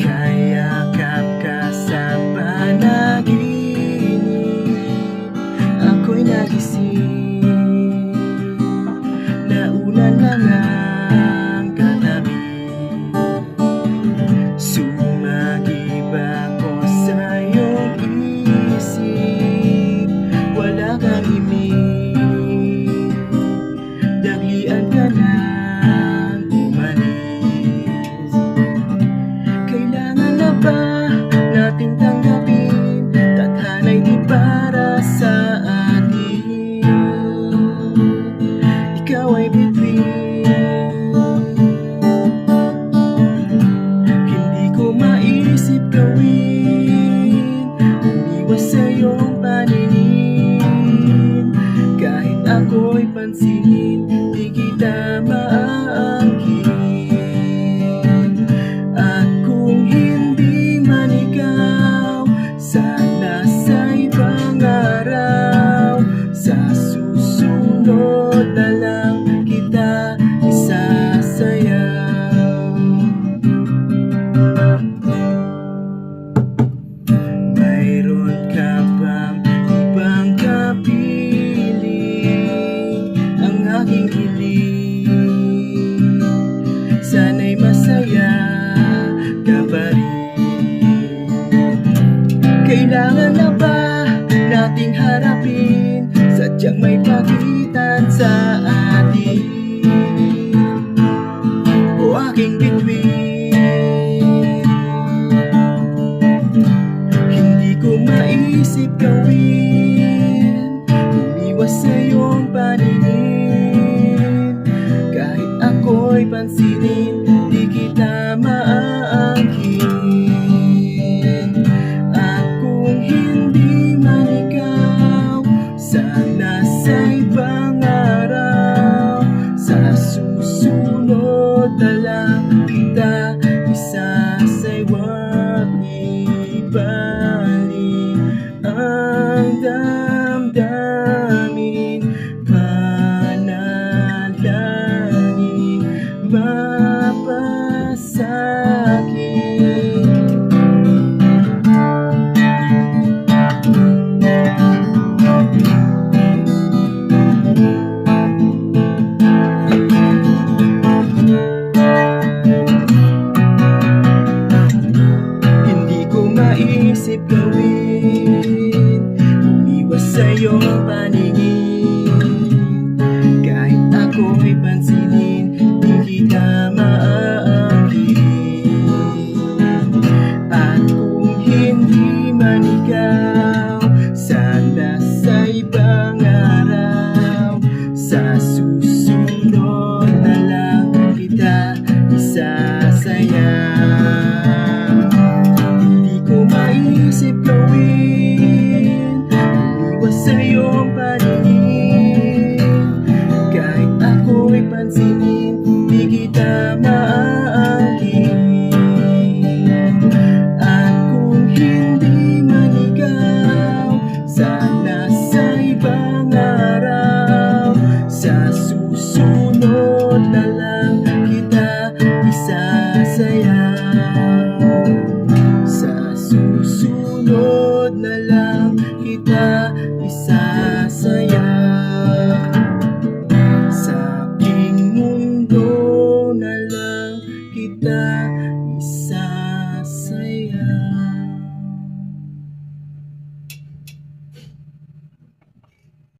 Kayakap ka sa panaginip, ako'y nagising. Nauna lang ang katabi, sumagip ako sa iyong isip. Wala kang imig, daglian ka nang umalis. Kailangan na ba nating tanggapin? Tadhana'y di para sa atin. Ikaw ay bituin, hindi ko maisip gawin, umiwas sa iyong paningin. Kahit ako'y pansinin, di kita maaangkin. At kung hindi man ikaw, sana sa ibang araw, sa susunod na lang kita isasayaw. Mayroon ka bang ibang kapiling? Ang aking hiling, sana'y masaya ka pa rin. Kailangan na ba nating harapin? Sadyang may pagitan sa atin. O aking bituin, hindi ko maisip gawin, umiwas sa iyong paningin. Kahit ako'y pansinin, di kita maaangkin. At kung hindi man ikaw, sana sa ibang araw, sa susunod na lang kita isasayaw. Ibalik ang damdamin, panalangin, mapasakit. Hindi ko maisip gawin, umiwas sa iyong paningin. Kahit ako'y pansinin, di kita maaangkin. At kung hindi man ikaw, sana sa ibang araw, sa susunod na lang kita isasayaw. Hindi ko maisip gawin, umiwas sa iyong paningin. Kahit ako'y pansinin, di kita maaangkin. At kung hindi man ikaw, sana sa ibang araw, sa susunod na lang kita isasayaw. Sa susunod na lang kita